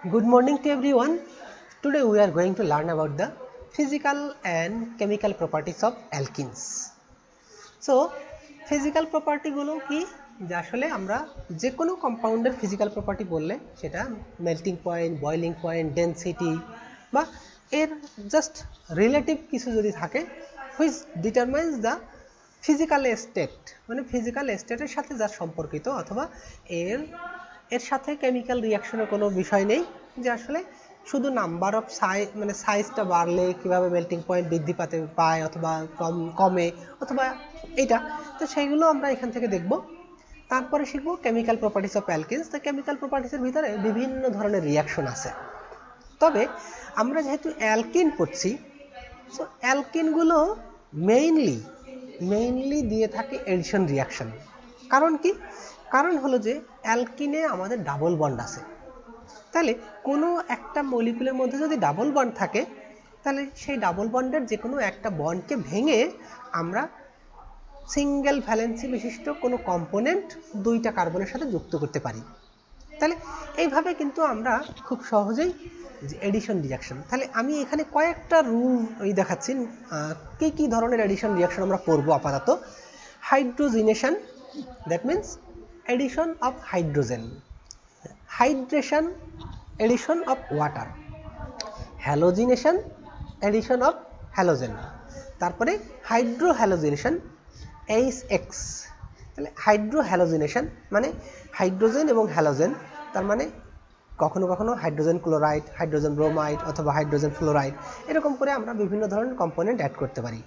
Good morning to everyone. Today we are going to learn about the physical and chemical properties of alkenes. So physical property গুলো কি যে আসলে আমরা যে কোনো কম্পাউন্ডের physical property বললে সেটা melting point, boiling point, density বা এর just relative কিছু যদি থাকে which determines the physical state মানে physical state এর সাথে যার সম্পর্কিত অথবা এর সাথে কেমিক্যাল রিঅ্যাকশনের কোনো বিষয় নেই যে আসলে শুধু নাম্বার অফ মানে সাইজটা বাড়লে কিভাবে মেল্টিং পয়েন্ট বৃদ্ধি পায় অথবা কমে অথবা এটা তো সেইগুলো আমরা এখান থেকে দেখব। তারপরে শিখব কেমিক্যাল প্রপার্টিস অফ অ্যালকেনস। তো কেমিক্যাল প্রপার্টিসের ভিতরে বিভিন্ন ধরনের রিঅ্যাকশন আছে, তবে আমরা যেহেতু অ্যালকিন পড়ছি সো অ্যালকিনগুলো মেইনলি দিয়ে থাকে এডিশন রিঅ্যাকশন। কারণ কি? কারণ হলো যে অ্যালকিনে আমাদের ডাবল বন্ড আছে, তাহলে কোনো একটা মলিকুলের মধ্যে যদি ডাবল বন্ড থাকে তাহলে সেই ডাবল বন্ডের যে কোনো একটা বন্ডকে ভেঙে আমরা সিঙ্গেল ভ্যালেন্সি বিশিষ্ট কোনো কম্পোনেন্ট দুইটা কার্বনের সাথে যুক্ত করতে পারি। তাহলে এইভাবে কিন্তু আমরা খুব সহজেই এডিশন রিঅ্যাকশন, তাহলে আমি এখানে কয়েকটা রুল দেখাচ্ছি কি কি ধরনের এডিশন রিঅ্যাকশন আমরা করব আপাতত। Hydrogenation, that means edition of hydrogen. Hydration, addition of water. Halogenation, addition of halogen. তারপরে হাইড্রোহ্যালোজিনেশন HX। তাহলে হাইড্রোহ্যালোজিনেশন মানে হাইড্রোজেন এবং হ্যালোজেন, তার মানে কখনো কখনো হাইড্রোজেন ক্লোরাইড, হাইড্রোজেন ব্রোমাইড অথবা হাইড্রোজেন ফ্লোরাইড, এরকম করে আমরা বিভিন্ন ধরনের কম্পোনেন্ট অ্যাড করতে পারি।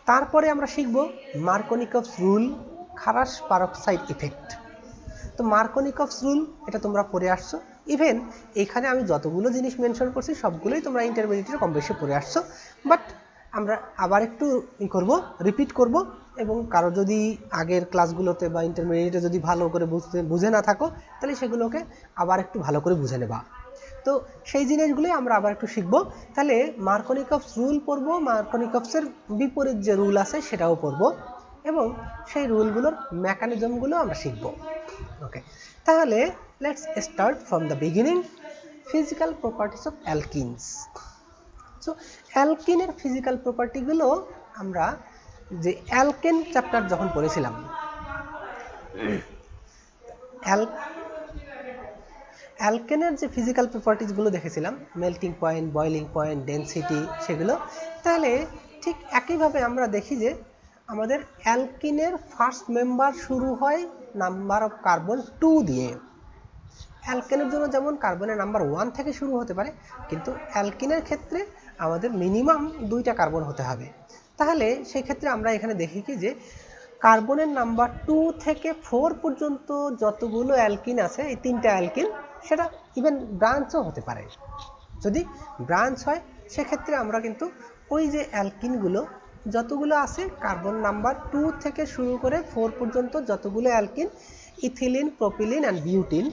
তারপরে আমরা শিখব মার্কোনিকভস রুল, খারাস পারক্সাইড ইফেক্ট। তো মার্কোনিকভস রুল এটা তোমরা পড়ে আসছো, ইভেন এখানে আমি যতগুলো জিনিস মেনশন করছি সবগুলোই তোমরা ইন্টারমিডিয়েটে কম বেশি পড়ে আসছো, বাট আমরা আবার একটু রিপিট করব এবং কারো যদি আগের ক্লাসগুলোতে বা ইন্টারমিডিয়েটে যদি ভালো করে বুঝে না থাকো তাহলে সেগুলোকে আবার একটু ভালো করে বুঝে নেবা। তো সেই জিনিসগুলোই আমরা আবার একটু শিখবো। তাহলে মার্কোনিকভস রুল পড়বো, মার্কোনিকভসের বিপরীত যে রুল আছে সেটাও পড়বো এবং সেই রুলগুলোর মেকানিজমগুলো আমরা শিখব। ওকে, তাহলে let's start from the beginning. Physical properties of alkenes. So অ্যালকিনের ফিজিক্যাল প্রপার্টিগুলো আমরা যে অ্যালকেন চ্যাপ্টার যখন পড়েছিলাম, অ্যালকেনের যে ফিজিক্যাল প্রপার্টিসগুলো দেখেছিলাম, melting point, boiling point, density, সেগুলো তাহলে ঠিক একইভাবে আমরা দেখি যে আমাদের অ্যালকিনের ফার্স্ট মেম্বার শুরু হয় নাম্বার অফ কার্বন 2 দিয়ে। অ্যালকেনের জন্য যেমন কার্বনের নাম্বার 1 থেকে শুরু হতে পারে, কিন্তু অ্যালকিনের ক্ষেত্রে আমাদের মিনিমাম 2টা কার্বন হতে হবে। তাহলে সেই ক্ষেত্রে আমরা এখানে দেখি কি যে কার্বনের নাম্বার 2 থেকে 4 পর্যন্ত যতগুলো অ্যালকিন আছে, এই 3টা অ্যালকিন, সেটা ইভেন ব্রাঞ্চও হতে পারে। যদি ব্রাঞ্চ হয় সেক্ষেত্রে আমরা কিন্তু ওই যে অ্যালকিনগুলো যতগুলো আছে কার্বন নাম্বার 2 থেকে শুরু করে 4 পর্যন্ত যতগুলো alkyne, ethylene, propylene and butene,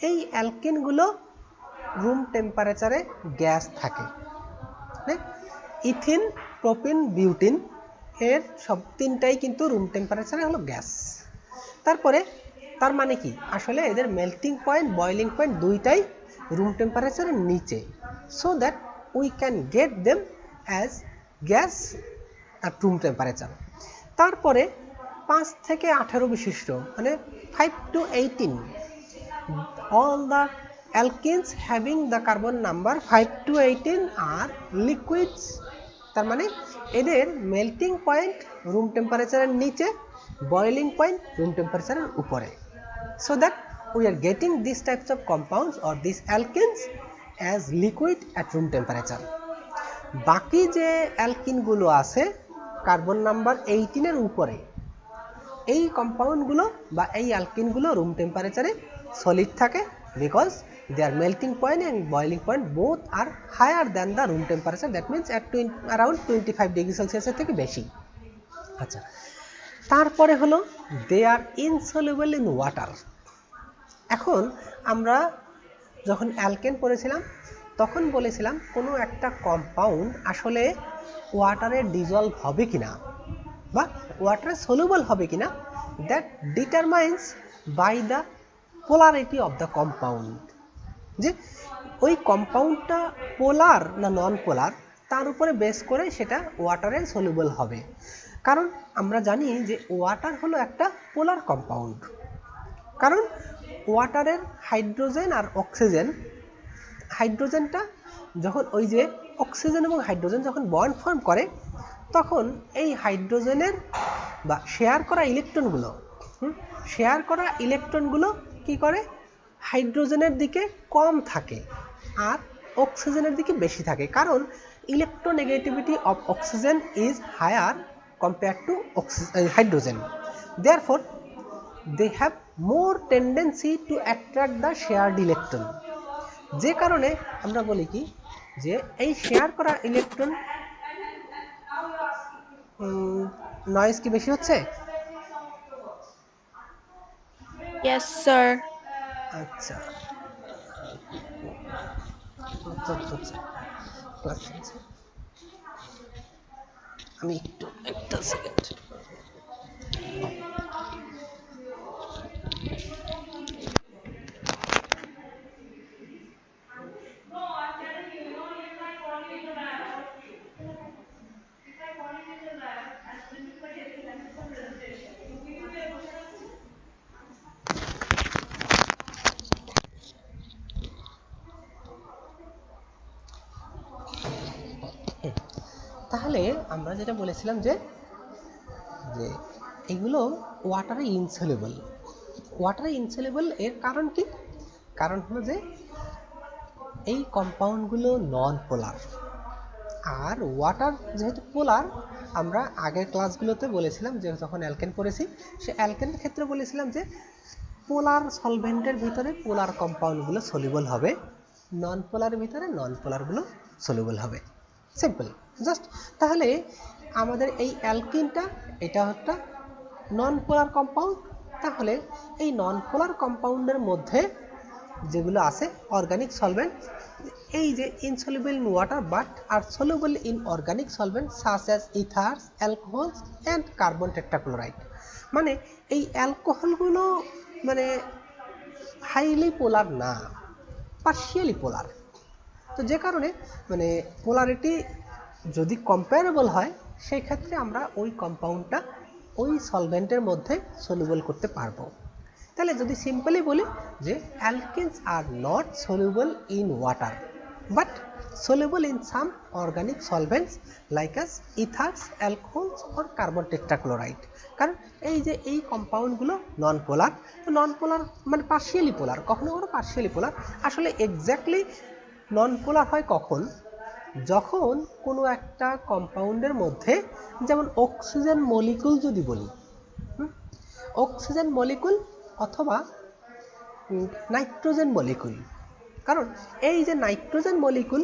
এই অ্যালকিনগুলো রুম টেম্পারেচারে গ্যাস থাকে। ইথিন, প্রোপিন, বিউটিন এর সব তিনটাই কিন্তু রুম টেম্পারেচারে হলো গ্যাস। তারপরে তার মানে কি আসলে এদের মেল্টিং পয়েন্ট, বয়লিং পয়েন্ট দুইটাই রুম টেম্পারেচারের নিচে, so that we can gate them as gas at room temperature. তারপরে 5 থেকে 18 বিশিষ্ট মানে 5 to 18, all the alkenes having the carbon number 5 to 18 are liquids। তার মানে এদের মেল্টিং পয়েন্ট রুম টেম্পারেচারের নিচে, বয়লিং পয়েন্ট রুম টেম্পারেচারের উপরে, so that we are getting these types of compounds or these alkenes as liquid at room temperature। বাকি যে অ্যালকিনগুলো আছে carbon number 18 এর উপরে, এই কম্পাউন্ডগুলো বা এই অ্যালকিনগুলো রুম টেম্পারেচারে সলিড থাকে, because their melting point and boiling point both are higher than the room temperature, that means at around 25 degree সেলসিয়াসের থেকে বেশি। আচ্ছা, তারপরে হলো they are insoluble in water। এখন আমরা যখন অ্যালকেন পড়েছিলাম তখন বলেছিলাম কোনো একটা কম্পাউন্ড আসলে ওয়াটারে ডিজলভ হবে কিনা বা ওয়াটারে সলিউবল হবে কিনা, that determines by the polarity of the compound. যে ওই কম্পাউন্ডটা পোলার না নন পোলার তার উপরে বেস করে সেটা ওয়াটারে সলিউবল হবে। কারণ আমরা জানি যে ওয়াটার হলো একটা পোলার কম্পাউন্ড, কারণ ওয়াটারের হাইড্রোজেন আর অক্সিজেন, হাইড্রোজেনটা যখন ওই যে অক্সিজেন এবং হাইড্রোজেন যখন বন্ড ফর্ম করে তখন এই হাইড্রোজেনের বা শেয়ার করা ইলেকট্রনগুলো কি করে, হাইড্রোজেনের দিকে কম থাকে আর অক্সিজেনের দিকে বেশি থাকে, কারণ electronegativity of oxygen is higher compare to hydrogen. Therefore they have more tendency to attract the shared electron। যে কারণে আমরা বলি কি যে এই শেয়ার করা ইলেকট্রন, নয়েজ কি বেশি হচ্ছে? Yes, sir. আচ্ছা আমি একটা সেকেন্ড। তাহলে আমরা যেটা বলেছিলাম যে যে এগুলো ওয়াটারে ইনসলিউবল। এর কারণ কি? কারণ হলো যে এই কম্পাউন্ডগুলো নন পোলার, আর ওয়াটার যেহেতু পোলার, আমরা আগের ক্লাসগুলোতে বলেছিলাম যে যখন অ্যালকেন পড়েছি সে অ্যালকেনের ক্ষেত্রে বলেছিলাম যে পোলার সলভেন্টের ভিতরে পোলার কম্পাউন্ডগুলো সলিউবল হবে, নন পোলারের ভিতরে নন পোলারগুলো সলিউবল হবে। Simple just. তাহলে আমাদের এই অ্যালকিনটা এটা একটা নন পোলার কম্পাউন্ড, তাহলে এই নন পোলার কম্পাউন্ডের মধ্যে যেগুলো আছে অর্গানিক সলভেন্ট, এই যে insoluble in water but are soluble in organic solvent such as ethers, alcohols and carbon tetrachloride. মানে এই অ্যালকোহলগুলো মানে হাইলি পোলার না, পার্শিয়ালি পোলার। তো যে কারণে মানে পোলারিটি যদি কম্পারেবল হয় সেই ক্ষেত্রে আমরা ওই কম্পাউন্ডটা ওই সলভেন্টের মধ্যে সলিউবল করতে পারবো। তাহলে যদি সিম্পলি বলি যে alkanes are not soluble in water but soluble in some organic solvents like as ethers, alcohols or carbon tetrachloride. কারণ এই যে এই কম্পাউন্ডগুলো নন পোলার মানে পার্শিয়ালি পোলার, কখনো কখনো পার্শিয়ালি পোলার। আসলে এক্স্যাক্টলি নন পোলার হয় কখন? যখন কোনো একটা কম্পাউন্ডের মধ্যে, যেমন অক্সিজেন মলিকুল যদি বলি, অক্সিজেন মলিকুল অথবা নাইট্রোজেন মলিকুল, কারণ এই যে নাইট্রোজেন মলিকুল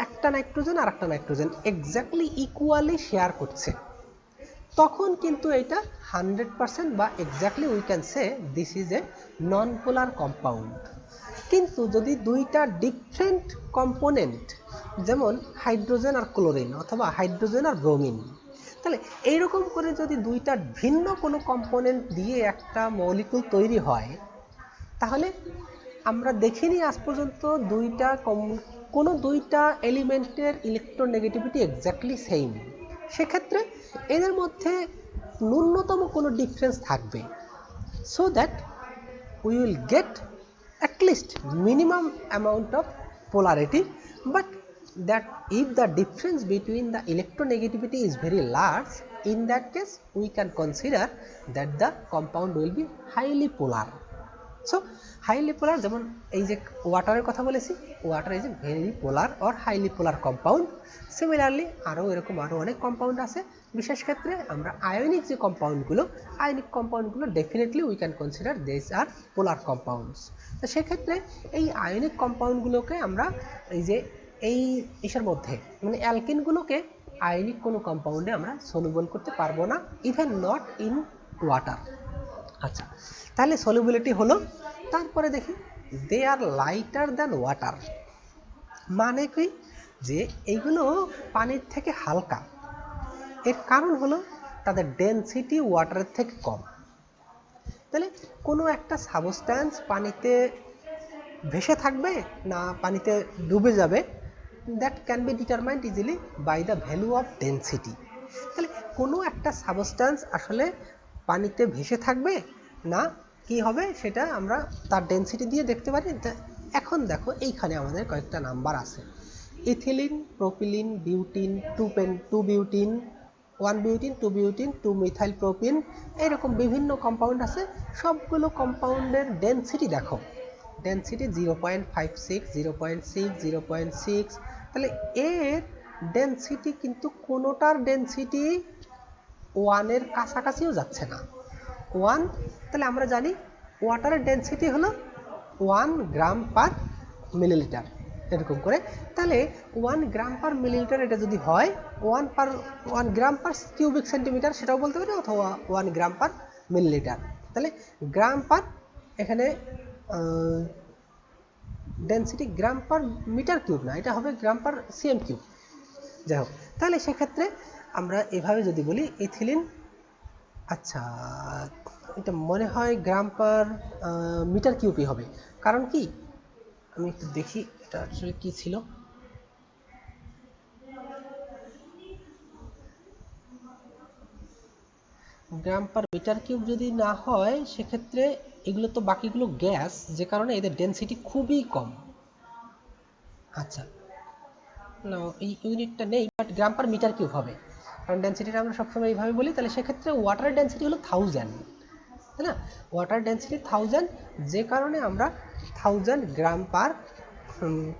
একটা নাইট্রোজেন আর একটা নাইট্রোজেন এক্স্যাক্টলি ইকুয়ালি শেয়ার করছে, তখন কিন্তু এটা 100% বা exactly we can say this is a non polar compound. কিন্তু যদি দুইটা ডিফারেন্ট কম্পোনেন্ট, যেমন হাইড্রোজেন আর ক্লোরিন অথবা হাইড্রোজেন আর ব্রোমিন, তাহলে এইরকম করে যদি দুইটা ভিন্ন কোনো কম্পোনেন্ট দিয়ে একটা মলিকুল তৈরি হয়, তাহলে আমরা দেখিনি আজ পর্যন্ত কোনো দুইটা এলিমেন্টের ইলেকট্রোনেগেটিভিটি এক্স্যাক্টলি সেম। সেক্ষেত্রে এদের মধ্যে ন্যূনতম কোনো ডিফারেন্স থাকবে, so that we will get at least minimum amount of polarity, but that if the difference between the electronegativity is very large, in that case we can consider that the compound will be highly polar. So highly polar, যেমন এই যে ওয়াটারের কথা বলেছি, water is a very polar or highly polar compound. Similarly আরও অনেক compound আছে। বিশেষ ক্ষেত্রে আমরা আয়নিক যে কম্পাউন্ডগুলো definitely we can consider this are polar compounds. তো সেক্ষেত্রে এই আয়নিক কম্পাউন্ডগুলোকে আমরা এই ইসের মধ্যে মানে অ্যালকিনগুলোকে আয়নিক কোনো কম্পাউন্ডে আমরা সলিউবল করতে পারবো না, ইভেন নট ইন ওয়াটার। আচ্ছা, তাহলে সলিউবিলিটি হলো। তারপরে দেখি দে আর লাইটার দ্যান ওয়াটার, মানে কি যে এইগুলো পানির থেকে হালকা। এর কারণ হলো তাদের ডেনসিটি ওয়াটারের থেকে কম। তাহলে কোনো একটা সাবস্ট্যান্স পানিতে ভেসে থাকবে না পানিতে ডুবে যাবে, that can be determined easily by the value of density. তাহলে কোনো একটা সাবস্ট্যান্স আসলে পানিতে ভেসে থাকবে না কি হবে সেটা আমরা তার ডেনসিটি দিয়ে দেখতে পারি। এখন দেখো এইখানে আমাদের কয়েকটা নাম্বার আছে, ethylene, propylene, butene, two butene, 1 butene, 2 butene, 2 methyl propene, এরকম বিভিন্ন কম্পাউন্ড আছে। সবগুলো কম্পাউন্ডের ডেনসিটি দেখো, ডেনসিটি 0.56, 0.6, 0.6। তাহলে এর ডেনসিটি কিন্তু কোনোটার ডেনসিটি 1 এর কাছাকাছিও যাচ্ছে না। 1, তাহলে আমরা জানি ওয়াটারের ডেনসিটি হলো 1 গ্রাম পার মিলিলিটার, এরকম করে। তাহলে 1 গ্রাম পার মিলিলিটার এটা যদি হয় 1 গ্রাম পার কিউবিক সেন্টিমিটার সেটাও বলতে পারি, অথবা 1 গ্রাম পার মিলিলিটার। তাহলে গ্রাম পার, এখানে ডেনসিটি গ্রাম পার মিটার কিউব না, এটা হবে গ্রাম পার সিএম কিউব। যাই হোক, তাহলে সেক্ষেত্রে আমরা এভাবে যদি বলি ইথিলিন, আচ্ছা এটা মনে হয় গ্রাম পার মিটার কিউবই হবে। কারণ কি আমি একটু দেখি এটা আসলে কি ছিল। গ্রাম পার মিটার কিউব যদি না হয় সেক্ষেত্রে এগুলো তো বাকিগুলো গ্যাস, যে কারণে এদের ডেনসিটি খুবই কম। আচ্ছা না, এই ইউনিটটা নেই, but gram per metre cube হবে, কারণ ডেনসিটিটা আমরা সবসময় এইভাবে বলি। তাহলে সেক্ষেত্রে ওয়াটারের ডেনসিটি হলো 1000, তাই না? ওয়াটার ডেনসিটি 1000, যে কারণে আমরা 1000 গ্রাম পার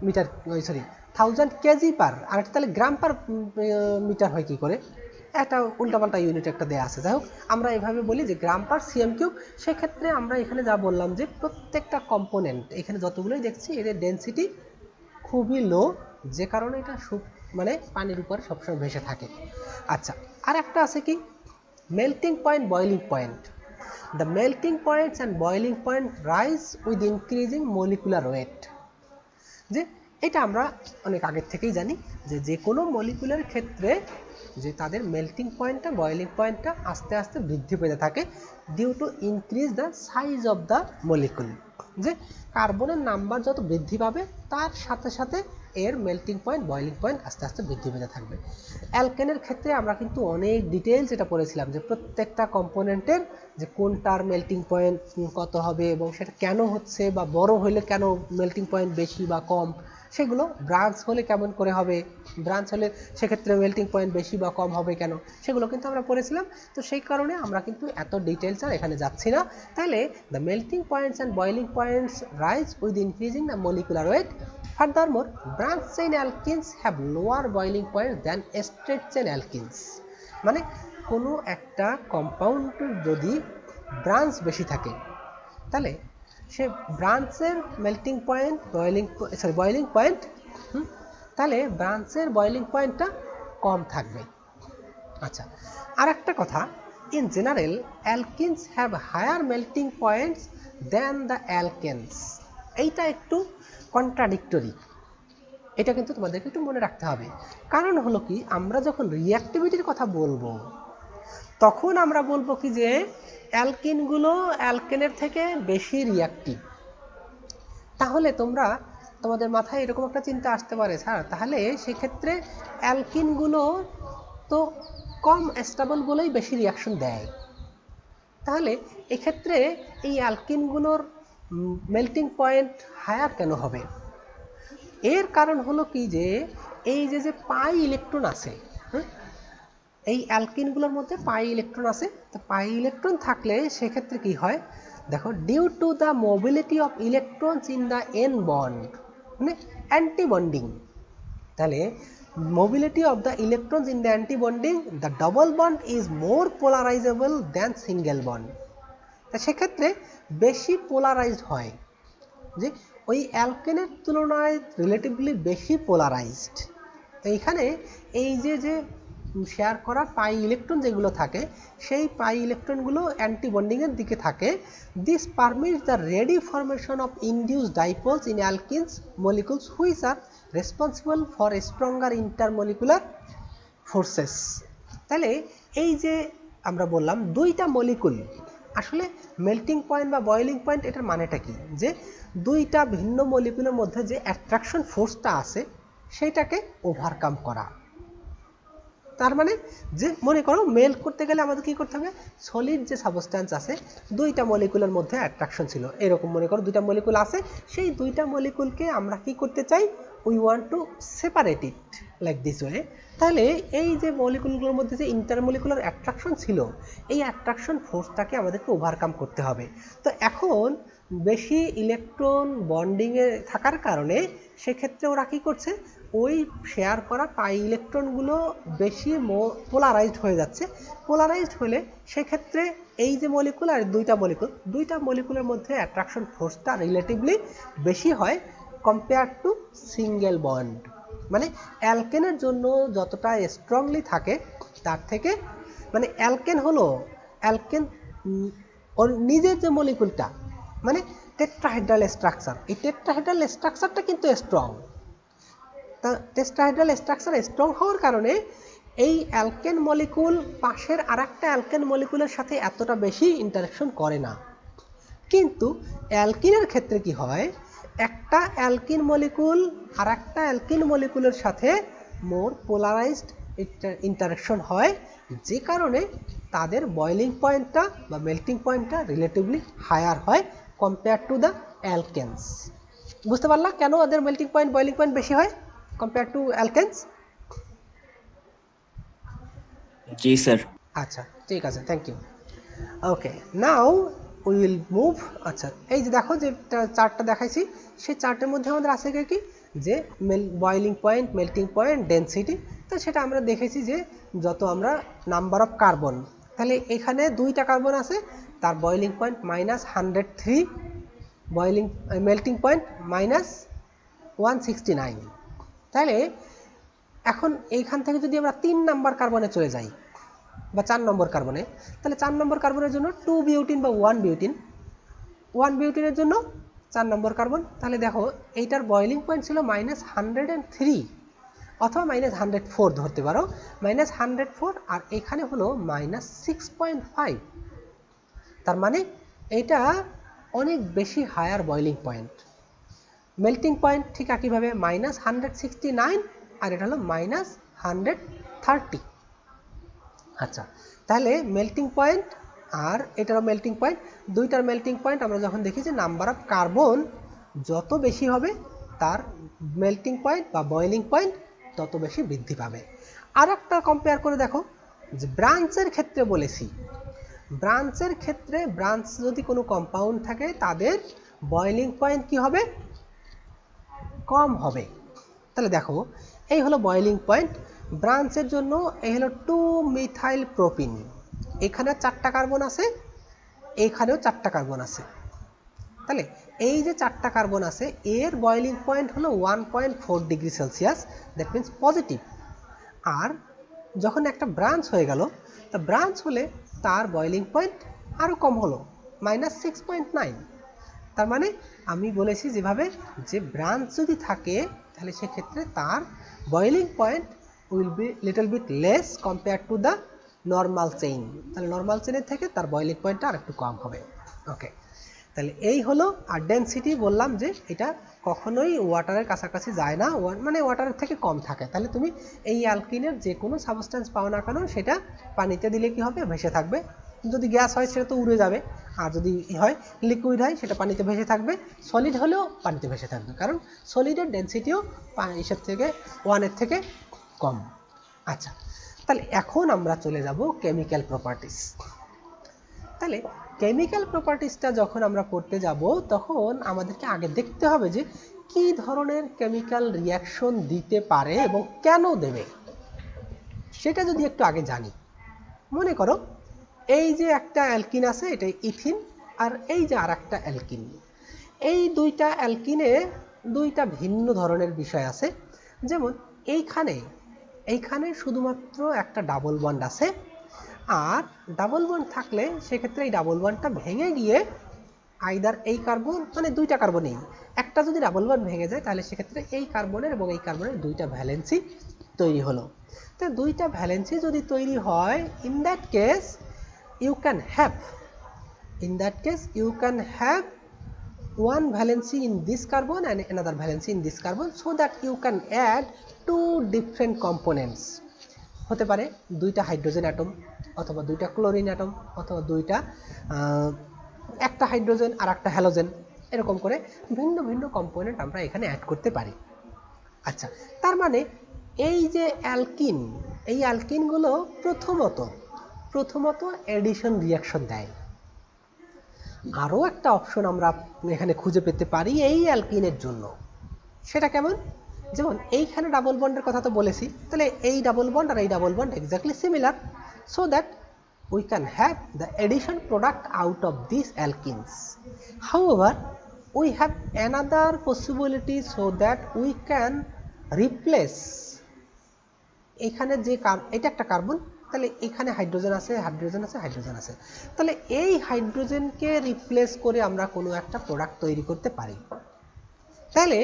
মিটার, সরি 1000 কেজি পার, আর তাহলে গ্রাম পার মিটার হয় কি করে, একটা উল্টাপাল্টা ইউনিট একটা দেওয়া আছে। যাই হোক, আমরা এভাবে বলি যে গ্রাম পার সিএম কিউব। সেক্ষেত্রে আমরা এখানে যা বললাম যে প্রত্যেকটা কম্পোনেন্ট এখানে যতগুলোই দেখছি এদের ডেনসিটি খুবই লো, যে কারণে এটা মানে পানির উপরে সবসময় ভেসে থাকে। আচ্ছা, আর একটা আছে কি melting point, boiling point. The melting points and boiling point rise with increasing molecular weight। যে এটা আমরা অনেক আগের থেকেই জানি যে যে কোনো মলিকুলার ক্ষেত্রে যে তাদের মেল্টিং পয়েন্টটা, বয়লিং পয়েন্টটা আস্তে আস্তে বৃদ্ধি পেতে থাকে due to increase the size of the molecule. যে কার্বনের নাম্বার যত বৃদ্ধি পাবে তার সাথে সাথে এর মেল্টিং পয়েন্ট, বয়লিং পয়েন্ট আস্তে আস্তে বৃদ্ধি পেতে থাকবে। অ্যালকেনের ক্ষেত্রে আমরা কিন্তু অনেক ডিটেলস এটা পড়েছিলাম যে প্রত্যেকটা কম্পোনেন্টের যে কোনটার মেল্টিং পয়েন্ট কত হবে এবং সেটা কেন হচ্ছে, বা বড় হলে কেন মেল্টিং পয়েন্ট বেশি বা কম, সেগুলো ব্রাঞ্চ হলে কেমন করে হবে, ব্রাঞ্চ হলে সেক্ষেত্রে মেল্টিং পয়েন্ট বেশি বা কম হবে কেন, সেগুলো কিন্তু আমরা পড়েছিলাম। তো সেই কারণে আমরা কিন্তু এত ডিটেলস আর এখানে যাচ্ছি না। তাহলে the melting points and boiling points rise with increasing the molecular weight. Furthermore, branch chain alkenes have lower boiling point than straight chain alkenes। মানে কোনো একটা কম্পাউন্ড যদি ব্রাঞ্চ বেশি থাকে তাহলে সে ব্রাঞ্চের মেল্টিং পয়েন্ট, বয়লিং পয়েন্ট, তাহলে ব্রাঞ্চের বয়লিং পয়েন্টটা কম থাকবে। আচ্ছা, আর একটা কথা, in general alkenes have higher melting points than the alkanes. এইটা একটু কন্ট্রাডিক্টরি, এটা কিন্তু তোমাদেরকে একটু মনে রাখতে হবে। কারণ হলো কি, আমরা যখন রিঅ্যাক্টিভিটির কথা বলবো তখন আমরা বলবো কি যে অ্যালকিনগুলো অ্যালকেনের থেকে বেশি রিঅ্যাক্টিভ। তাহলে তোমাদের মাথায় এরকম একটা চিন্তা আসতে পারে, স্যার তাহলে সেক্ষেত্রে অ্যালকিনগুলো তো কম স্টেবল বলেই বেশি রিয়াকশন দেয়, তাহলে এক্ষেত্রে এই অ্যালকিনগুলোর মেল্টিং পয়েন্ট হায়ার কেন হবে? এর কারণ হলো কি যে এই যে পাই ইলেকট্রন আছে, এই অ্যালকিনগুলোর মধ্যে পাই ইলেকট্রন আছে। তো পাই ইলেকট্রন থাকলে সেক্ষেত্রে কি হয় দেখো, due to the mobility of electrons in the N bond, মানে অ্যান্টি বন্ডিং। তাহলে mobility of the electrons in the anti-bonding, the double bond is more polarizable than single bond। তা সেক্ষেত্রে বেশি পোলারাইজড হয়, যে ওই অ্যালকেনের তুলনায় রিলেটিভলি বেশি পোলারাইজড। তো এইখানে এই যে শেয়ার করা পাই ইলেকট্রন যেগুলো থাকে সেই পাই ইলেকট্রনগুলো অ্যান্টি বন্ডিংয়ের দিকে থাকে। This permits the ready formation of induced dipoles in alkenes molecules which are responsible for stronger intermolecular forces. তাহলে এই যে আমরা বললাম দুইটা মলিকুল আসলে মেল্টিং পয়েন্ট বা বয়েলিং পয়েন্ট এটার মানেটা কি, যে দুইটা ভিন্ন মলিকুলের মধ্যে যে অ্যাট্রাকশন ফোর্সটা আছে সেইটাকে ওভারকাম করা। তার মানে যে মনে করো মেল্ট করতে গেলে আমাদের কি করতে হবে, সলিড যে সাবস্ট্যান্স আছে দুইটা মলিকুলের মধ্যে অ্যাট্রাকশন ছিল, এরকম মনে করো দুইটা মলিকুল আছে, সেই দুইটা মলিকুলকে আমরা কি করতে চাই, we want to separate it like this way. তাহলে এই যে মলিকুলগুলোর মধ্যে যে ইন্টারমলিকুলার অ্যাট্রাকশন ছিল, এই অ্যাট্রাকশন ফোর্সটাকে আমাদেরকে ওভারকাম করতে হবে। তো এখন বেশি ইলেকট্রন বন্ডিংয়ে থাকার কারণে সেক্ষেত্রে ওরা কী করছে, ওই শেয়ার করা পাই ইলেকট্রনগুলো বেশি পোলারাইজড হয়ে যাচ্ছে। পোলারাইজড হলে সেক্ষেত্রে এই যে মলিকুল আর দুইটা মলিকুলের মধ্যে অ্যাট্রাকশন ফোর্সটা রিলেটিভলি বেশি হয় কম্পেয়ার টু সিঙ্গেল বন্ড। মানে অ্যালকেনের জন্য যতটা স্ট্রংলি থাকে তার থেকে, মানে অ্যালকেন হলো অ্যালকেন ওর নিজের যে মলিকুলটা মানে টেট্রাহেড্রাল স্ট্রাকচার, এই টেট্রাহেড্রাল স্ট্রাকচারটা কিন্তু স্ট্রং। তা টেট্রাহেড্রাল স্ট্রাকচার স্ট্রং হওয়ার কারণে এই অ্যালকেন মলিকুল পাশের আরেকটা অ্যালকেন মলিকুলের সাথে এতটা বেশি ইন্টারাকশন করে না। কিন্তু অ্যালকিনের ক্ষেত্রে কি হয়, একটা অ্যালকিন মলিকুল আর একটা অ্যালকিন মলিকুলের সাথে মোর পোলারাইজড ইন্টারাকশন হয়, যে কারণে তাদের বয়েলিং পয়েন্টটা বা মেল্টিং পয়েন্টটা রিলেটিভলি হায়ার হয় কম্পেয়ার টু দ্য অ্যালকেনস। বুঝতে পারলা কেন ওদের মেল্টিং পয়েন্ট বয়েলিং পয়েন্ট বেশি হয় কম্পেয়ার টু অ্যালকেনস? জি স্যার। আচ্ছা ঠিক আছে, thank you. Okay, now we will move. আচ্ছা এই যে দেখো যে চার্টটা দেখাইছি, সেই চার্টের মধ্যে আমাদের আছে কি যে boiling point, melting point, density. তো সেটা আমরা দেখেছি যে যত আমরা নাম্বার অফ কার্বন, তাহলে এখানে দুইটা কার্বন আছে, তার boiling point -103, boiling melting point -169। তাহলে এখন এইখান থেকে যদি আমরা 3 নাম্বার কার্বনে চলে যাই বা 4 নম্বর কার্বনে, তাহলে 4 নম্বর কার্বনের জন্য 2 বিউটিন বা 1 বিউটিন, 1 বিউটিনের জন্য 4 নম্বর কার্বন। তাহলে দেখো এইটার বয়েলিং পয়েন্ট ছিল -103 অথবা -104 ধরতে পারো, -104, আর এখানে হলো -6.5। তার মানে এটা অনেক বেশি higher boiling point. Melting point ঠিক একইভাবে -169, আর এটা হলো -130। আচ্ছা, তাহলে মেল্টিং পয়েন্ট আর এটারও মেল্টিং পয়েন্ট, দুইটার মেল্টিং পয়েন্ট আমরা যখন দেখি যে নাম্বার অফ কার্বন যত বেশি হবে তার মেল্টিং পয়েন্ট বা বয়েলিং পয়েন্ট তত বেশি বৃদ্ধি পাবে। আর একটা কম্পেয়ার করে দেখো যে ব্রাঞ্চের ক্ষেত্রে বলেছি, ব্রাঞ্চের ক্ষেত্রে ব্রাঞ্চ যদি কোনো কম্পাউন্ড থাকে তাদের বয়েলিং পয়েন্ট কি হবে, কম হবে। তাহলে দেখো এই হলো বয়েলিং পয়েন্ট ব্রাঞ্চের জন্য, এই হলো 2-মিথাইল প্রোপিন, এখানে 4টা কার্বন আছে, এইখানেও 4টা কার্বন আছে। তাহলে এই যে 4টা কার্বন আছে এর বয়েলিং পয়েন্ট হলো 1.4 degree Celsius, that means positive. আর যখন একটা ব্রাঞ্চ হয়ে গেল, তা ব্রাঞ্চ হলে তার বয়েলিং পয়েন্ট আরও কম হলো, -6.9। তার মানে আমি বলেছি যেভাবে যে ব্রাঞ্চ যদি থাকে তাহলে সেক্ষেত্রে তার boiling point will be little bit less compare to the normal chain. তাহলে নর্মাল চেইনের থেকে তার বয়েলিং পয়েন্টটা আর একটু কম হবে। ওকে, তাহলে এই হলো। আর ডেনসিটি বললাম যে এটা কখনোই ওয়াটারের কাছাকাছি যায় না, মানে ওয়াটারের থেকে কম থাকে। তাহলে তুমি এই অ্যালকিনের যে কোনো সাবস্টেন্স পাও না কেন সেটা পানিতে দিলে কি হবে, ভেসে থাকবে। যদি গ্যাস হয় সেটা তো উড়ে যাবে, আর যদি হয় লিকুইড হয় সেটা পানিতে ভেসে থাকবে, সলিড হলেও পানিতে ভেসে থাকবে, কারণ সলিডের ডেনসিটিও ইসের থেকে 1-এর থেকে কম। আচ্ছা, তাহলে এখন আমরা চলে যাব কেমিক্যাল প্রপার্টিস। তাহলে কেমিক্যাল প্রপার্টিসটা যখন আমরা পড়তে যাব তখন আমাদেরকে আগে দেখতে হবে যে কি ধরনের কেমিক্যাল রিয়াকশন দিতে পারে এবং কেন দেবে, সেটা যদি একটু আগে জানি। মনে করো এই যে একটা অ্যালকিন আছে, এটা ইথিন, আর এই যে আর একটা অ্যালকিন, এই দুইটা অ্যালকিনে দুইটা ভিন্ন ধরনের বিষয় আছে। যেমন এইখানে শুধুমাত্র একটা ডাবল বন্ড আছে, আর ডাবল বন্ড থাকলে সেক্ষেত্রে এই ডাবল বন্ডটা ভেঙে গিয়ে আইদার এই কার্বন, মানে দুইটা কার্বনেই একটা যদি ডাবল বন্ড ভেঙে যায় তাহলে সেক্ষেত্রে এই কার্বনের এবং এই কার্বনের দুইটা ভ্যালেন্সি তৈরি হলো। তো দুইটা ভ্যালেন্সি যদি তৈরি হয়, in that case you can have In that case you can have one valency in this carbon and another valency in this carbon, so that you can add two different components. হতে পারে দুইটা hydrogen atom, অথবা দুইটা chlorine atom, অথবা দুইটা একটা hydrogen আর একটা halogen, এরকম করে ভিন্ন ভিন্ন কম্পোনেন্ট আমরা এখানে অ্যাড করতে পারি। আচ্ছা, তার মানে এই যে অ্যালকিন, এই অ্যালকিনগুলো প্রথমত এডিশন রিয়াকশন দেয়। আরও একটা অপশন আমরা এখানে খুঁজে পেতে পারি এই অ্যালকিনের জন্য, সেটা কেমন? যেমন এইখানে ডাবল বন্ডের কথা তো বলেছি, তাহলে এই ডাবল বন্ড আর এই double bond exactly similar, so that we can have the addition product out of these alkenes. However, we have another possibility so that we can replace, এখানে যে এটা একটা কার্বন, তাহলে এখানে হাইড্রোজেন আছে, তাহলে এই হাইড্রোজেনকে রিপ্লেস করে আমরা কোনো একটা প্রোডাক্ট তৈরি করতে পারি। তাহলে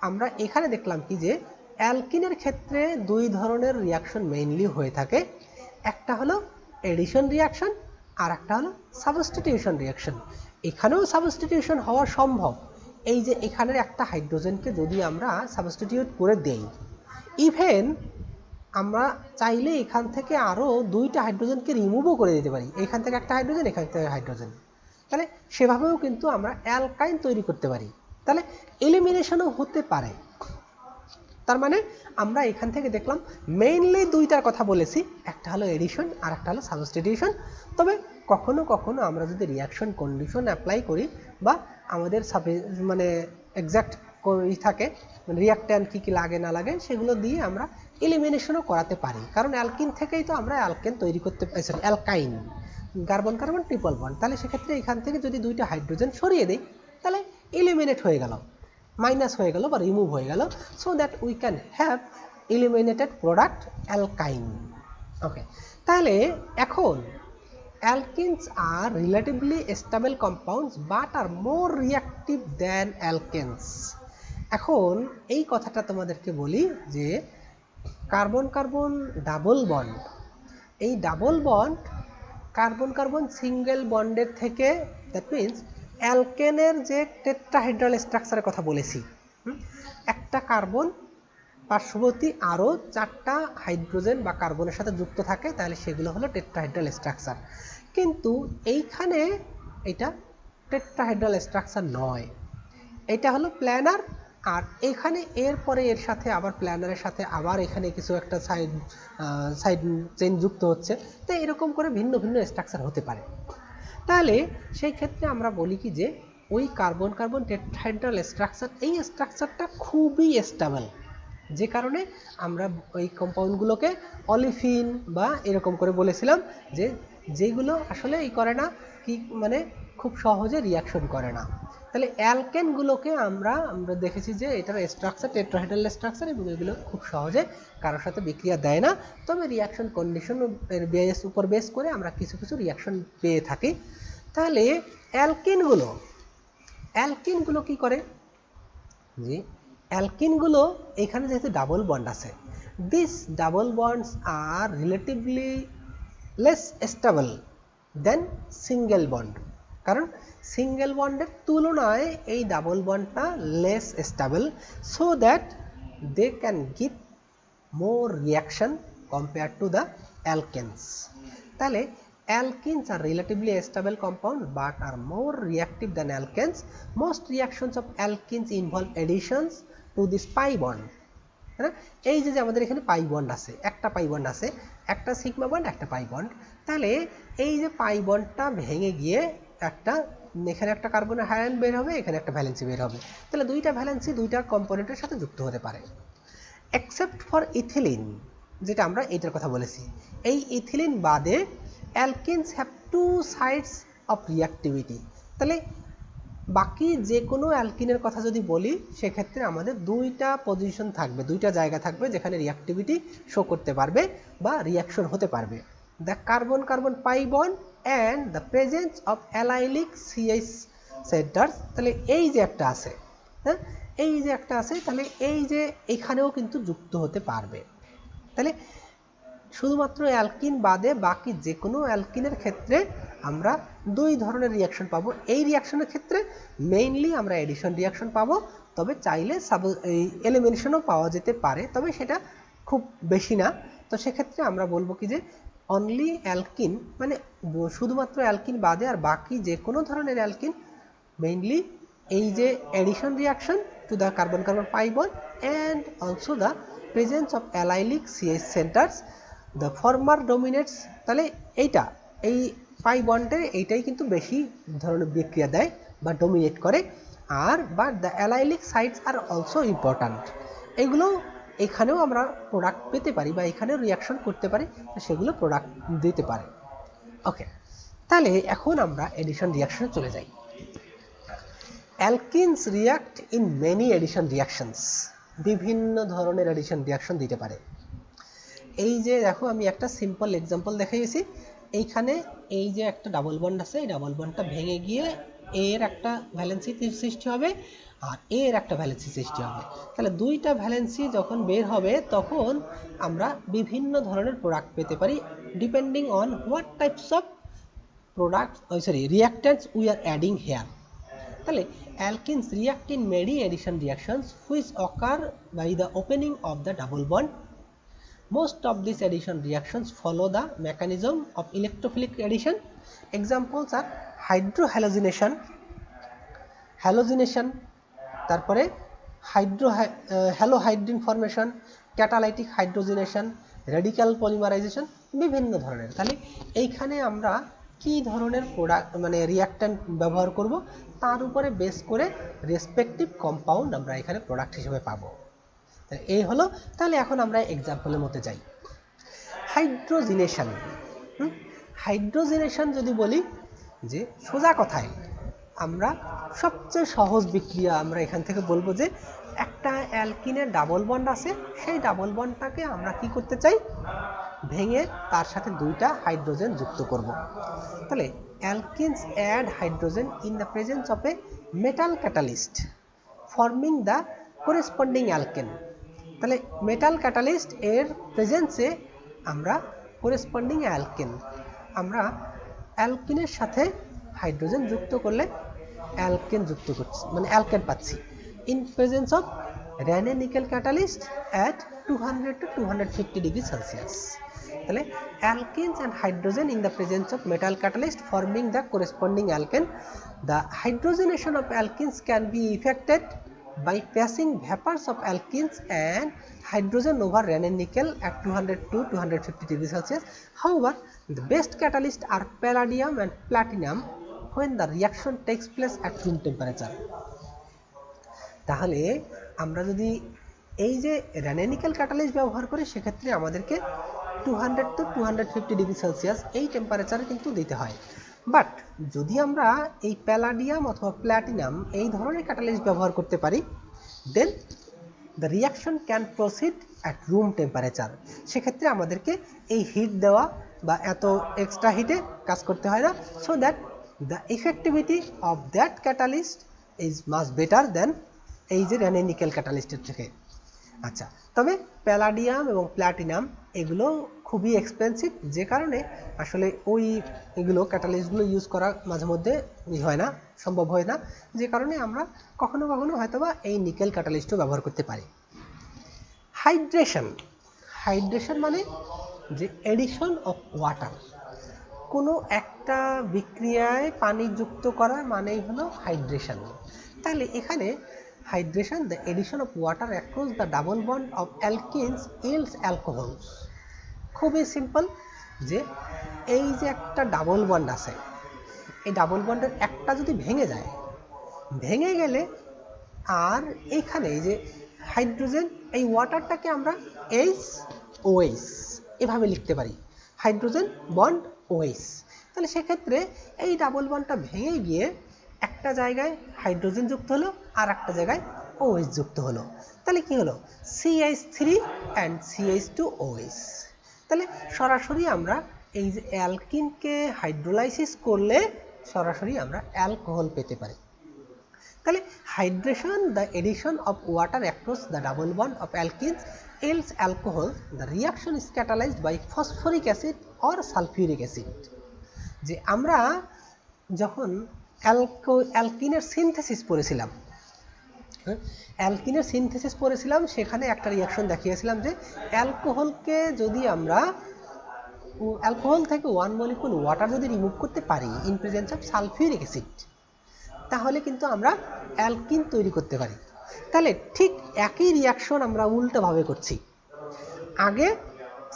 আমরা এখানে দেখলাম কি যে অ্যালকিনের ক্ষেত্রে দুই ধরনের রিয়াকশন মেইনলি হয়ে থাকে, একটা হলো এডিশন রিয়াকশন আর একটা হলো সাবস্টিটিউশন রিয়াকশন। এখানেও সাবস্টিটিউশন হওয়া সম্ভব, এই যে এখানের একটা হাইড্রোজেনকে যদি আমরা সাবস্টিটিউট করে দেই, ইভেন আমরা চাইলে এখান থেকে আরও দুইটা হাইড্রোজেনকে রিমুভও করে দিতে পারি, এখান থেকে একটা হাইড্রোজেন, এখান থেকে হাইড্রোজেন, তাহলে সেভাবেও কিন্তু আমরা অ্যালকাইন তৈরি করতে পারি, তাহলে এলিমিনেশনও হতে পারে। তার মানে আমরা এখান থেকে দেখলাম মেইনলি দুইটার কথা বলেছি, একটা হলো এডিশন আর একটা হলো সাবস্টিটিউশন। তবে কখনো কখনো আমরা যদি রিয়াকশন কন্ডিশন অ্যাপ্লাই করি বা আমাদের মানে এক্স্যাক্ট থাকে রিয়াক্ট্যান্ট কী কী লাগে না লাগে সেগুলো দিয়ে আমরা এলিমিনেশনও করাতে পারি, কারণ অ্যালকিন থেকেই তো আমরা অ্যালকেন তৈরি করতে পারি, অ্যালকাইন কার্বন কার্বন ট্রিপল বন্ড, তাহলে সেক্ষেত্রে এখান থেকে যদি দুইটা হাইড্রোজেন সরিয়ে দিই তাহলে এলিমিনেট হয়ে গেল, মাইনাস হয়ে গেল বা রিমুভ হয়ে গেল, so that we can have eliminated product alkyne. Okay, তাহলে এখন alkenes are relatively stable compounds but are more reactive than alkenes. এখন এই কথাটা তোমাদেরকে বলি যে কার্বন কার্বন ডাবল বন্ড, এই double bond carbon carbon single বন্ডের থেকে, দ্যাট মিন্স অ্যালকেনের যে টেট্রাহাইড্রাল স্ট্রাকচারের কথা বলেছি, একটা কার্বন পার্শ্ববর্তী আরও চারটা হাইড্রোজেন বা কার্বনের সাথে যুক্ত থাকে, তাহলে সেগুলো হলো টেট্রাহাইড্রাল স্ট্রাকচার। কিন্তু এইখানে এটা টেট্রাহাইড্রাল স্ট্রাকচার নয়, এটা হলো প্ল্যানার, আর এখানে এরপরে এর সাথে আবার প্ল্যানারের সাথে আবার এখানে কিছু একটা সাইড চেইন যুক্ত হচ্ছে, তো এরকম করে ভিন্ন ভিন্ন স্ট্রাকচার হতে পারে। তাহলে সেই ক্ষেত্রে আমরা বলি কি যে ওই কার্বন কার্বন টেট্রাহাইড্রাল স্ট্রাকচার, এই স্ট্রাকচারটা খুবই স্টেবল, যে কারণে আমরা ওই কম্পাউন্ডগুলোকে অলিফিন বা এরকম করে বলেছিলাম, যে যেগুলো আসলে এই করে না কি, মানে খুব সহজে রিয়াকশন করে না। তাহলে অ্যালকেনগুলোকে আমরা দেখেছি যে এটার স্ট্রাকচার টেট্রাহাইড্রাল স্ট্রাকচার, এবং এগুলো খুব সহজে কারোর সাথে বিক্রিয়া দেয় না, তবে রিয়াকশন কন্ডিশন এর উপর বেস করে আমরা কিছু কিছু রিয়াকশন পেয়ে থাকি। তাহলে অ্যালকিনগুলো কি করে, যে অ্যালকিনগুলো এখানে যেহেতু ডাবল বন্ড আছে, this double bonds are relatively less stable than single bond, কারণ সিঙ্গেল বন্ডের তুলনায় এই ডাবল বন্ডটা less stable, so that they can give more reaction compare to the alkanes. তাহলে alkenes are relatively stable compound but are more reactive than alkenes. Most reactions of alkenes involve additions to this pi bond. এই যে আমাদের এখানে pi bond আছে, একটা pi bond আছে, একটা sigma bond, একটা পাই বন্ড, তাহলে এই যে পাই বন্ডটা ভেঙে গিয়ে একটা এখানে একটা কার্বনের আয়ন বের হবে, এখানে একটা ভ্যালেন্সি বের হবে, তাহলে দুইটা ভ্যালেন্সি দুইটা কম্পোনেন্টের সাথে যুক্ত হতে পারে, এক্সেপ্ট ফর ইথিলিন, যেটা আমরা এইটার কথা বলেছি। এই ইথিলিন বাদে alkenes have two sides of reactivity, তাহলে বাকি যে কোনো অ্যালকিনের কথা যদি বলি সেক্ষেত্রে আমাদের দুইটা পজিশন থাকবে, দুইটা জায়গা থাকবে যেখানে রিয়াক্টিভিটি শো করতে পারবে বা রিয়াকশন হতে পারবে, the carbon carbon pi bond and the presence of allylic CH centres. তাহলে এই যে একটা আছে, হ্যাঁ, এই যে একটা আছে, তাহলে এই যে এখানেও কিন্তু যুক্ত হতে পারবে। তাহলে শুধুমাত্র অ্যালকিন বাদে বাকি যে কোনো অ্যালকিনের ক্ষেত্রে আমরা দুই ধরনের রিয়াকশন পাবো। এই রিয়াকশনের ক্ষেত্রে মেইনলি আমরা এডিশন রিয়াকশন পাবো, তবে চাইলে এই এলিমিনেশনও পাওয়া যেতে পারে, তবে সেটা খুব বেশি না। তো সেক্ষেত্রে আমরা বলবো কি যে অনলি অ্যালকিন, মানে শুধুমাত্র অ্যালকিন বাদে আর বাকি যে কোনো ধরনের অ্যালকিন মেইনলি এই যে addition reaction to the carbon carbon pi bond and also the presence of allylic CH centers, the former dominates. তাহলে এই পাই বন্ডের এইটাই কিন্তু বেশি ধরনের বিক্রিয়া দেয় বা ডোমিনেট করে, আর but the allylic sites are also important. এগুলো এখানেও আমরা প্রোডাক্ট পেতে পারি বা এখানেও রিয়াকশন করতে পারি, সেগুলো প্রোডাক্ট দিতে পারে। ওকে, তাহলে এখন আমরা এডিশন রিয়াকশনে চলে যাই। Alkenes react in many addition reactions, বিভিন্ন ধরনের এডিশন রিয়াকশন দিতে পারে। এই যে দেখো আমি একটা সিম্পল এক্সাম্পল দেখাইছি। এইখানে এই যে একটা ডাবল বন্ড আছে, এই ডাবল বন্ডটা ভেঙে গিয়ে এর একটা ভ্যালেন্সি সৃষ্টি হবে আর এর একটা ভ্যালেন্সি সৃষ্টি হবে। তাহলে দুইটা ভ্যালেন্সি যখন বের হবে তখন আমরা বিভিন্ন ধরনের প্রোডাক্ট পেতে পারি, depending on what types of product reactants we are adding here. তাহলে alkenes react in many addition reactions which occur by the opening of the double bond. Most of these addition reactions follow the mechanism of electrophilic addition. Examples are hydrohalonization, halogenation, তারপরে halohydrin formation, catalytic hydrogenation, radical polymerization, বিভিন্ন ধরনের। তাহলে এইখানে আমরা কি ধরনের product মানে reactant ব্যবহার করব তার উপরে বেস করে রেসপেক্টিভ কম্পাউন্ড আমরা এখানে প্রোডাক্ট হিসেবে পাবো। এই হলো। তাহলে এখন আমরা এক্সাম্পলের মধ্যে যাই। হাইড্রোজিনেশন। হাইড্রোজিনেশন যদি বলি যে সোজা কথায় আমরা সবচেয়ে সহজ বিক্রিয়া আমরা এখান থেকে বলবো যে একটা অ্যালকিনের ডাবল বন্ড আছে, সেই ডাবল বন্ডটাকে আমরা কি করতে চাই, ভেঙে তার সাথে দুইটা হাইড্রোজেন যুক্ত করব। তাহলে alkenes add hydrogen in the presence of a metal catalyst forming the corresponding alkane. তাহলে মেটাল ক্যাটালিস্ট এর প্রেজেন্সে আমরা করেসপন্ডিং অ্যালকেন, আমরা অ্যালকিনের সাথে হাইড্রোজেন যুক্ত করলে অ্যালকেন যুক্ত করছি, মানে অ্যালকেন পাচ্ছি in presence of Raney nickel catalyst at 200 to 250 degree Celsius. তাহলে alkanes and hydrogen in the presence of metal catalyst forming the corresponding alkane. The hydrogenation of alkanes can be effected by passing vapors of alkenes and hydrogen over Raney nickel at 200 to 250 degrees Celsius. However, the best catalysts are palladium and platinum when the reaction takes place at room temperature. তাহলে আমরা যদি এই যে Raney nickel catalyst ব্যবহার করি সেক্ষেত্রে আমাদেরকে 200 to 250 degree Celsius এই টেম্পারেচারে কিন্তু দিতে হয়। বাট যদি আমরা এই প্যালাডিয়াম অথবা প্ল্যাটিনাম এই ধরনের ক্যাটালিস্ট ব্যবহার করতে পারি, then the reaction can proceed at room temperature. সেক্ষেত্রে আমাদেরকে এই হিট দেওয়া বা এত এক্সট্রা হিটে কাজ করতে হয় না, so that the effectivity of that catalyst is much better than এই যে র্যানে নিকেল ক্যাটালিস্টের থেকে। আচ্ছা, তবে প্যালাডিয়াম এবং প্ল্যাটিনাম এগুলো খুবই এক্সপেন্সিভ, যে কারণে আসলে এগুলো ক্যাটালিস্টগুলো ইউজ করা মাঝে মধ্যে হয় না, সম্ভব হয় না, যে কারণে আমরা কখনো কখনো হয়তোবা এই নিকেল ক্যাটালিস্টও ব্যবহার করতে পারি। হাইড্রেশন। হাইড্রেশন মানে যে এডিশন অফ ওয়াটার, কোনো একটা বিক্রিয়ায় পানি যুক্ত করা মানেই হলো হাইড্রেশন। তাহলে এখানে hydration, the addition of water across the double bond of alkenes yields alcohols. খুবই সিম্পল, যে এই যে একটা ডাবল বন্ড আছে, এই ডাবল বন্ডের একটা যদি ভেঙে যায়, ভেঙে গেলে আর এইখানে এই যে হাইড্রোজেন, এই ওয়াটারটাকে আমরা HOH এভাবে লিখতে পারি, হাইড্রোজেন বন্ড OH। তাহলে সেক্ষেত্রে এই ডাবল বন্ডটা ভেঙে গিয়ে একটা জায়গায় হাইড্রোজেন যুক্ত হলো আর একটা জায়গায় OH যুক্ত হলো। তাহলে কি হলো, CH3 and CH2OH। তাহলে সরাসরি আমরা এই যে অ্যালকিনকে হাইড্রোলাইসিস করলে সরাসরি আমরা অ্যালকোহল পেতে পারি। তাহলে hydration, the addition of water across the double bond of alkenes yields alcohol. The reaction is catalyzed by phosphoric acid or sulfuric acid. যে আমরা যখন অ্যালকিনের সিনথেসিস পড়েছিলাম, অ্যালকিনের সিনথেসিস পড়েছিলাম, সেখানে একটা রিয়াকশন দেখিয়েছিলাম যে অ্যালকোহলকে যদি আমরা অ্যালকোহল থেকে 1 মলিকুল ওয়াটার যদি রিমুভ করতে পারি in presence of sulphuric acid, তাহলে কিন্তু আমরা অ্যালকিন তৈরি করতে পারি। তাহলে ঠিক একই রিয়াকশন আমরা উল্টোভাবে করছি। আগে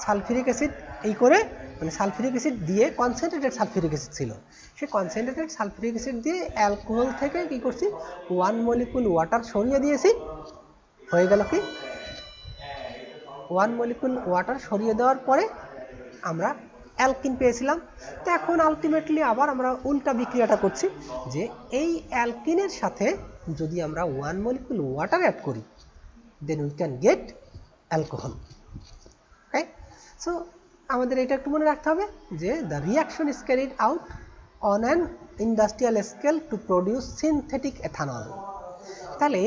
সালফিউরিক অ্যাসিড এই করে মানে সালফিউরিক অ্যাসিড দিয়ে কনসেন্ট্রেটেড সালফিউরিক অ্যাসিড ছিল, সেই কনসেন্ট্রেটেড সালফিউরিক অ্যাসিড দিয়ে অ্যালকোহল থেকে কি করছি 1 মলিকুল ওয়াটার সরিয়ে দিয়েছি। হয়ে গেল কি 1 মলিকুল ওয়াটার সরিয়ে দেওয়ার পরে আমরা অ্যালকিন পেয়েছিলাম। তো এখন আলটিমেটলি আবার আমরা উল্টা বিক্রিয়াটা করছি যে এই অ্যালকিনের সাথে যদি আমরা 1 মলিকুল ওয়াটার অ্যাড করি then we can get alcohol. Right? So আমাদের এটা একটু মনে রাখতে হবে যে the reaction is carried out on an industrial scale to produce synthetic ethanol. তাহলে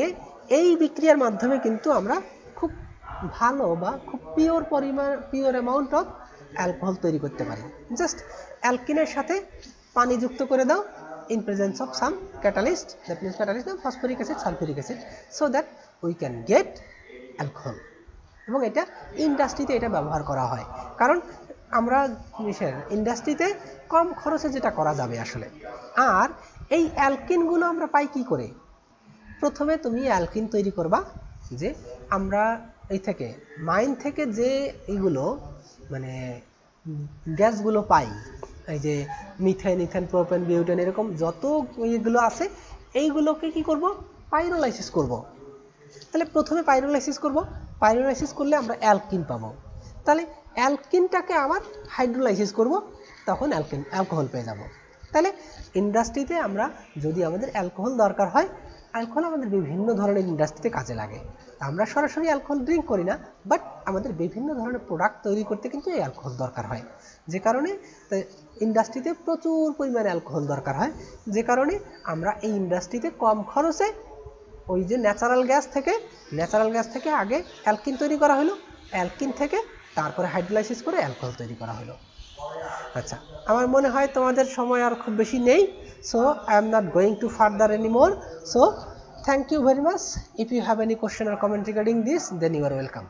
এই বিক্রিয়ার মাধ্যমে কিন্তু আমরা খুব ভালো বা খুব পিওর অ্যামাউন্ট অফ অ্যালকোহল তৈরি করতে পারি। জাস্ট অ্যালকিনের সাথে পানি যুক্ত করে দাও in presence of some catalyst, that means catalyst phosphoric acid, sulphuric acid, so that we can get alcohol. এবং এটা ইন্ডাস্ট্রিতে এটা ব্যবহার করা হয়, কারণ আমরা ইন্ডাস্ট্রিতে কম খরচে যেটা করা যাবে আসলে। আর এই অ্যালকিনগুলো আমরা পাই কি করে? প্রথমে তুমি অ্যালকিন তৈরি করবা যে আমরা এই থেকে মাইন থেকে যে এইগুলো মানে গ্যাসগুলো পাই, এই যে মিথেন, ইথেন, প্রোপেন, বিউটেন এরকম যত এইগুলো আছে এইগুলোকে কি করব পাইরোলাইসিস করব। তাহলে প্রথমে পাইরোলাইসিস করব, পাইরোলাইসিস করলে আমরা অ্যালকিন পাবো। তাহলে অ্যালকিনটাকে আবার হাইড্রোলাইসিস করব, তখন অ্যালকোহল পেয়ে যাব। তাহলে ইন্ডাস্ট্রিতে আমরা যদি আমাদের অ্যালকোহল দরকার হয়, অ্যালকোহল আমাদের বিভিন্ন ধরনের ইন্ডাস্ট্রিতে কাজে লাগে। আমরা সরাসরি অ্যালকোহল ড্রিঙ্ক করি না, বাট আমাদের বিভিন্ন ধরনের প্রোডাক্ট তৈরি করতে কিন্তু এই অ্যালকোহল দরকার হয়, যে কারণে ইন্ডাস্ট্রিতে প্রচুর পরিমাণে অ্যালকোহল দরকার হয়, যে কারণে আমরা এই ইন্ডাস্ট্রিতে কম খরচে ওই যে ন্যাচারাল গ্যাস থেকে আগে অ্যালকিন তৈরি করা হলো, অ্যালকিন থেকে তারপরে হাইড্রোলাইসিস করে অ্যালকোহল তৈরি করা হলো। আচ্ছা, আমার মনে হয় তোমাদের সময় আর খুব বেশি নেই, so I am not going to further anymore. So thank you very much. If you have any question or comment regarding this, then you are welcome.